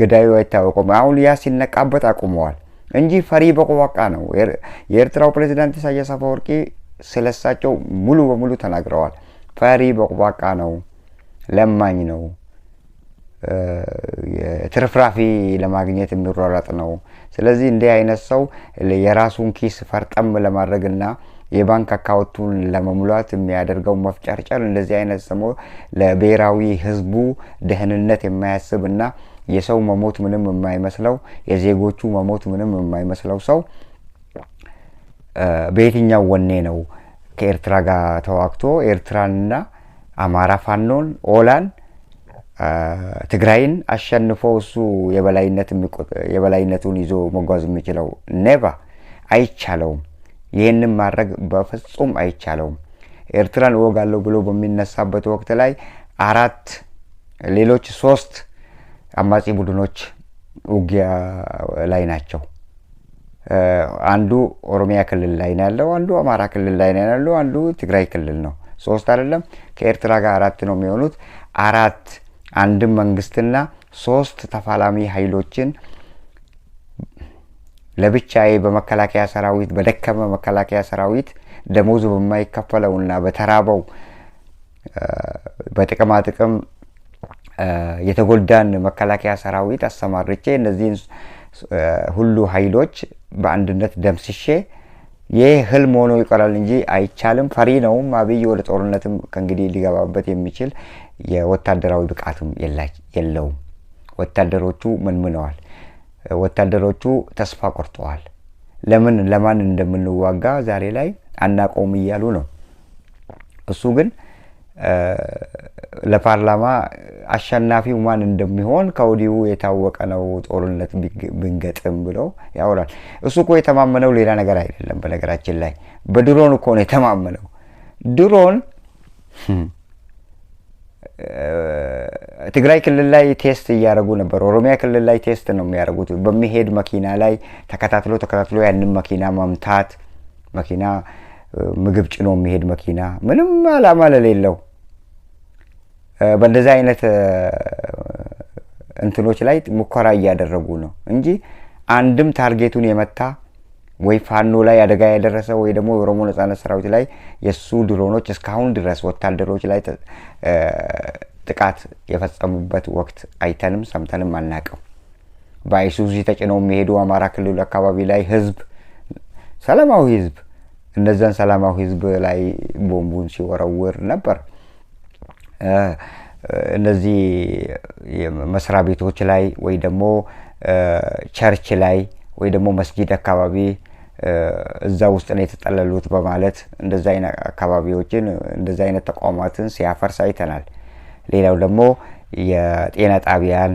ገዳዩ አይታወቅም። አሁን ያ ሲነቃበት አቁመዋል እንጂ ፈሪ በቆዋቃ ነው። የኤርትራው ፕሬዝዳንት ኢሳያስ አፈወርቂ ስለሳቸው ሙሉ በሙሉ ተናግረዋል። ፈሪ በቆዋቃ ነው፣ ለማኝ ነው፣ የትርፍራፊ ለማግኘት የሚሯሯጥ ነው። ስለዚህ እንዲህ አይነት ሰው የራሱን ኪስ ፈርጠም ለማድረግና የባንክ አካውንቱን ለመሙላት የሚያደርገው መፍጨርጨር እንደዚህ አይነት ሰው ለብሔራዊ ህዝቡ ደህንነት የማያስብና የሰው መሞት ምንም የማይመስለው የዜጎቹ መሞት ምንም የማይመስለው ሰው በየትኛው ወኔ ነው ከኤርትራ ጋር ተዋግቶ ኤርትራንና አማራ ፋኖን ኦላን ትግራይን አሸንፎ እሱ የበላይነቱን ይዞ መጓዝ የሚችለው? ኔቫ አይቻለውም። ይሄንን ማድረግ በፍጹም አይቻለውም። ኤርትራን እወጋለሁ ብሎ በሚነሳበት ወቅት ላይ 4 ሌሎች 3 አማጺ ቡድኖች ውጊያ ላይ ናቸው። አንዱ ኦሮሚያ ክልል ላይ ነው ያለው፣ አንዱ አማራ ክልል ላይ ነው ያለው፣ አንዱ ትግራይ ክልል ነው። 3 አይደለም ከኤርትራ ጋር 4 ነው የሚሆኑት። 4 አንድም መንግስትና 3 ተፋላሚ ኃይሎችን ለብቻዬ በመከላከያ ሰራዊት በደከመ መከላከያ ሰራዊት ደሞዝ በማይከፈለውና በተራበው በጥቅማ ጥቅም የተጎዳን መከላከያ ሰራዊት አሰማርቼ እነዚህን ሁሉ ኃይሎች በአንድነት ደምስሼ የህልም ሆኖ ይቀራል እንጂ አይቻልም። ፈሪ ነው አብይ። ወደ ጦርነትም ከእንግዲህ ሊገባበት የሚችል የወታደራዊ ብቃትም የለውም። ወታደሮቹ መንምነዋል። ወታደሮቹ ተስፋ ቆርጠዋል። ለማን እንደምንዋጋ ዛሬ ላይ አናቆም እያሉ ነው። እሱ ግን ለፓርላማ አሸናፊው ማን እንደሚሆን ከወዲሁ የታወቀ ነው። ጦርነት ብንገጥም ብሎ ያወራል። እሱ እኮ የተማመነው ሌላ ነገር አይደለም። በነገራችን ላይ በድሮን እኮ ነው የተማመነው። ድሮን ትግራይ ክልል ላይ ቴስት እያደረጉ ነበር። ኦሮሚያ ክልል ላይ ቴስት ነው የሚያደርጉት። በሚሄድ መኪና ላይ ተከታትሎ ያንን መኪና መምታት፣ መኪና ምግብ ጭኖ የሚሄድ መኪና ምንም ዓላማ ለሌለው በእንደዚህ አይነት እንትኖች ላይ ሙከራ እያደረጉ ነው እንጂ አንድም ታርጌቱን የመታ ወይ ፋኖ ላይ አደጋ ያደረሰ ወይ ደግሞ የኦሮሞ ነጻነት ሰራዊት ላይ የሱ ድሮኖች እስካሁን ድረስ ወታደሮች ላይ ጥቃት የፈጸሙበት ወቅት አይተንም ሰምተንም አናውቅም። በአይሱዚ ተጭነው የሚሄዱ አማራ ክልል አካባቢ ላይ ህዝብ፣ ሰላማዊ ህዝብ እነዛን ሰላማዊ ህዝብ ላይ ቦምቡን ሲወረውር ነበር። እነዚህ መስሪያ ቤቶች ላይ ወይ ደግሞ ቸርች ላይ ወይ ደግሞ መስጊድ አካባቢ እዛ ውስጥ ነው የተጠለሉት በማለት እንደዛ አይነት አካባቢዎችን እንደዛ አይነት ተቋማትን ሲያፈርስ አይተናል። ሌላው ደግሞ የጤና ጣቢያን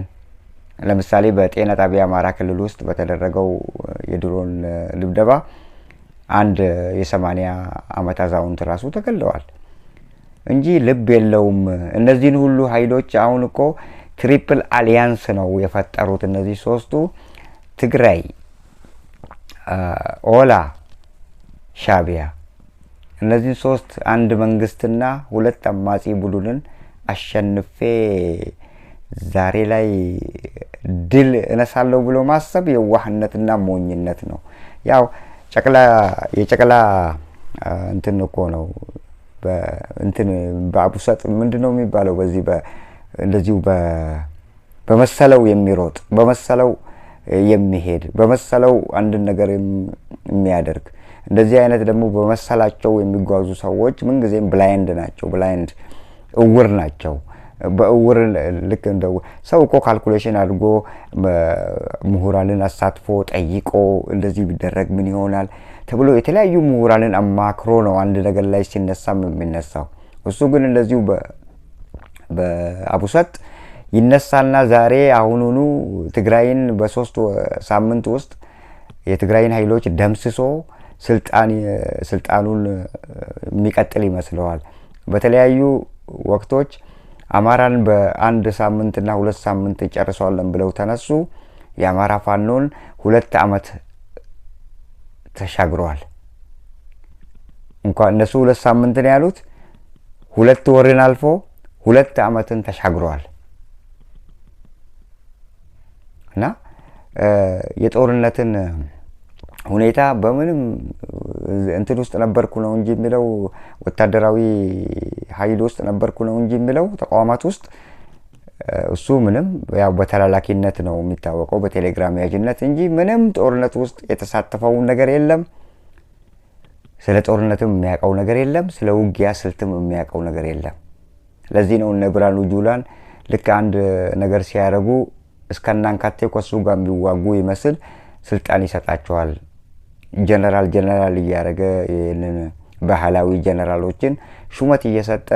ለምሳሌ በጤና ጣቢያ አማራ ክልል ውስጥ በተደረገው የድሮን ድብደባ አንድ የ80 ዓመት አዛውንት ራሱ ተገለዋል እንጂ ልብ የለውም። እነዚህን ሁሉ ኃይሎች አሁን እኮ ትሪፕል አሊያንስ ነው የፈጠሩት እነዚህ ሶስቱ ትግራይ፣ ኦላ፣ ሻቢያ። እነዚህ ሶስት አንድ መንግስትና ሁለት አማጺ ቡድንን አሸንፌ ዛሬ ላይ ድል እነሳለሁ ብሎ ማሰብ የዋህነትና ሞኝነት ነው። ያው የጨቅላ እንትን እኮ ነው። በእንትን በአቡሰጥ ምንድነው የሚባለው? በዚህ እንደዚሁ በመሰለው የሚሮጥ በመሰለው የሚሄድ በመሰለው አንድ ነገር የሚያደርግ እንደዚህ አይነት ደግሞ በመሰላቸው የሚጓዙ ሰዎች ምን ጊዜም ብላይንድ ናቸው። ብላይንድ እውር ናቸው። በእውር ልክ እንደው ሰው እኮ ካልኩሌሽን አድርጎ ምሁራንን አሳትፎ ጠይቆ እንደዚህ ቢደረግ ምን ይሆናል ተብሎ የተለያዩ ምሁራንን አማክሮ ነው አንድ ነገር ላይ ሲነሳም የሚነሳው። እሱ ግን እንደዚሁ በአቡሰጥ ይነሳና ዛሬ አሁኑኑ ትግራይን በ3 ሳምንት ውስጥ የትግራይን ኃይሎች ደምስሶ ስልጣኑን የሚቀጥል ይመስለዋል። በተለያዩ ወቅቶች አማራን በአንድ ሳምንትና 2 ሳምንት ይጨርሳለን ብለው ተነሱ። የአማራ ፋኖን 2 ዓመት ተሻግረዋል። እንኳን እነሱ 2 ሳምንት ነው ያሉት፣ 2 ወርን አልፎ 2 ዓመትን ተሻግረዋል። እና የጦርነትን ሁኔታ በምንም እንትን ውስጥ ነበርኩ ነው እንጂ የሚለው ወታደራዊ ኃይል ውስጥ ነበርኩ ነው እንጂ የሚለው ተቋማት ውስጥ እሱ ምንም ያው በተላላኪነት ነው የሚታወቀው በቴሌግራም ያጅነት እንጂ ምንም ጦርነት ውስጥ የተሳተፈው ነገር የለም። ስለ ጦርነትም የሚያውቀው ነገር የለም። ስለ ውጊያ ስልትም የሚያውቀው ነገር የለም። ለዚህ ነው እነ ብርሃኑ ጁላን ልክ አንድ ነገር ሲያረጉ እስከናንካቴው ከሱ ጋር የሚዋጉ ይመስል ስልጣን ይሰጣቸዋል። ጀነራል እያረገ ይሄንን ባህላዊ ጀነራሎችን ሹመት እየሰጠ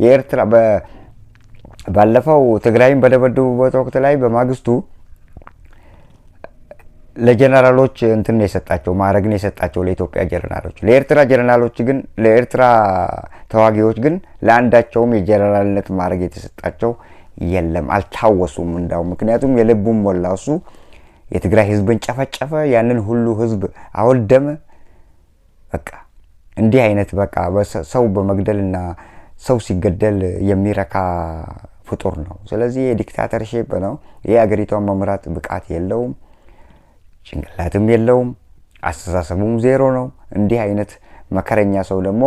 የኤርትራ ባለፈው ትግራይን በደበደቡበት ወቅት ላይ በማግስቱ ለጀነራሎች እንትን የሰጣቸው ማዕረግን የሰጣቸው ለኢትዮጵያ ጀነራሎች፣ ለኤርትራ ጀነራሎች ግን ለኤርትራ ተዋጊዎች ግን ለአንዳቸውም የጀነራልነት ማዕረግ የተሰጣቸው የለም። አልታወሱም እንዳው ምክንያቱም የልቡም ሞላሱ የትግራይ ህዝብን ጨፈጨፈ፣ ያንን ሁሉ ህዝብ አወደመ። በቃ እንዲህ አይነት በቃ ሰው በመግደልና ሰው ሲገደል የሚረካ ፍጡር ነው። ስለዚህ የዲክታተርሺፕ ነው። የአገሪቷን መምራት ብቃት የለውም፣ ጭንቅላትም የለውም፣ አስተሳሰቡም ዜሮ ነው። እንዲህ አይነት መከረኛ ሰው ደግሞ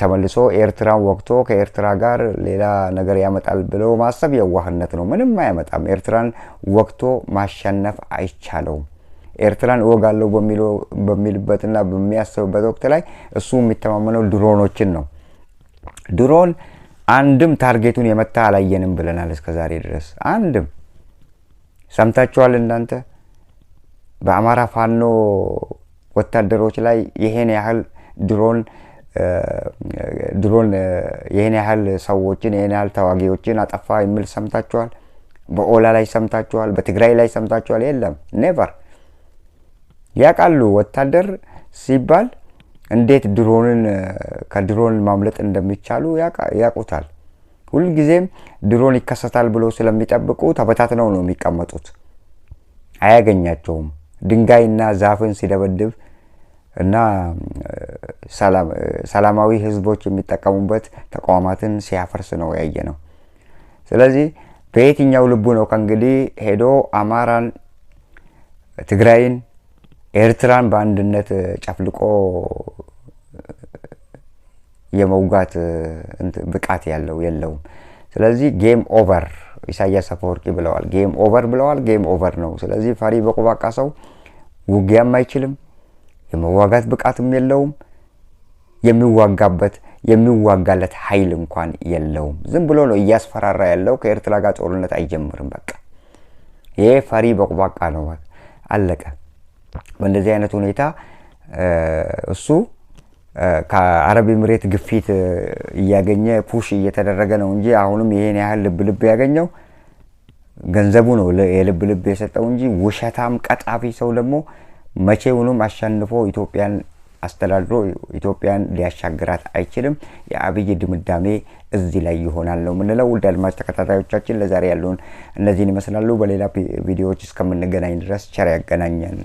ተመልሶ ኤርትራን ወቅቶ ከኤርትራ ጋር ሌላ ነገር ያመጣል ብለው ማሰብ የዋህነት ነው። ምንም አያመጣም። ኤርትራን ወቅቶ ማሸነፍ አይቻለውም። ኤርትራን እወጋለሁ በሚልበትና በሚያስብበት ወቅት ላይ እሱ የሚተማመነው ድሮኖችን ነው። ድሮን አንድም ታርጌቱን የመታ አላየንም ብለናል እስከዛሬ ድረስ። አንድም ሰምታችኋል እናንተ? በአማራ ፋኖ ወታደሮች ላይ ይሄን ያህል ድሮን ይሄን ያህል ሰዎችን ይሄን ያህል ተዋጊዎችን አጠፋ የሚል ሰምታችኋል? በኦላ ላይ ሰምታችኋል? በትግራይ ላይ ሰምታችኋል? የለም፣ ኔቨር። ያቃሉ ወታደር ሲባል እንዴት ከድሮን ማምለጥ እንደሚቻሉ ያውቁታል። ሁሉ ጊዜም ድሮን ይከሰታል ብሎ ስለሚጠብቁ ተበታትነው ነው የሚቀመጡት። አያገኛቸውም። ድንጋይና ዛፍን ሲደበድብ እና ሰላማዊ ህዝቦች የሚጠቀሙበት ተቋማትን ሲያፈርስ ነው ያየነው። ስለዚህ በየትኛው ልቡ ነው ከእንግዲህ ሄዶ አማራን፣ ትግራይን፣ ኤርትራን በአንድነት ጨፍልቆ የመውጋት ብቃት ያለው የለውም። ስለዚህ ጌም ኦቨር ኢሳያስ አፈወርቂ ብለዋል። ጌም ኦቨር ብለዋል። ጌም ኦቨር ነው። ስለዚህ ፈሪ በቆባቃ ሰው ውጊያም አይችልም፣ የመዋጋት ብቃትም የለውም፣ የሚዋጋለት ኃይል እንኳን የለውም። ዝም ብሎ ነው እያስፈራራ ያለው። ከኤርትራ ጋር ጦርነት አይጀምርም። በቃ ይሄ ፈሪ በቆባቃ ነው። አለቀ። በእንደዚህ አይነት ሁኔታ እሱ ከአረብ ኤምሬት ግፊት እያገኘ ፑሽ እየተደረገ ነው እንጂ አሁንም ይሄን ያህል ልብ ያገኘው ገንዘቡ ነው የልብ የሰጠው እንጂ ውሸታም ቀጣፊ ሰው ደግሞ መቼውንም አሸንፎ ኢትዮጵያን አስተዳድሮ ኢትዮጵያን ሊያሻግራት አይችልም። የአብይ ድምዳሜ እዚህ ላይ ይሆናል ነው ምንለው። ውድ አድማጭ ተከታታዮቻችን ለዛሬ ያሉን እነዚህን ይመስላሉ። በሌላ ቪዲዮዎች እስከምንገናኝ ድረስ ቸር ያገናኘን።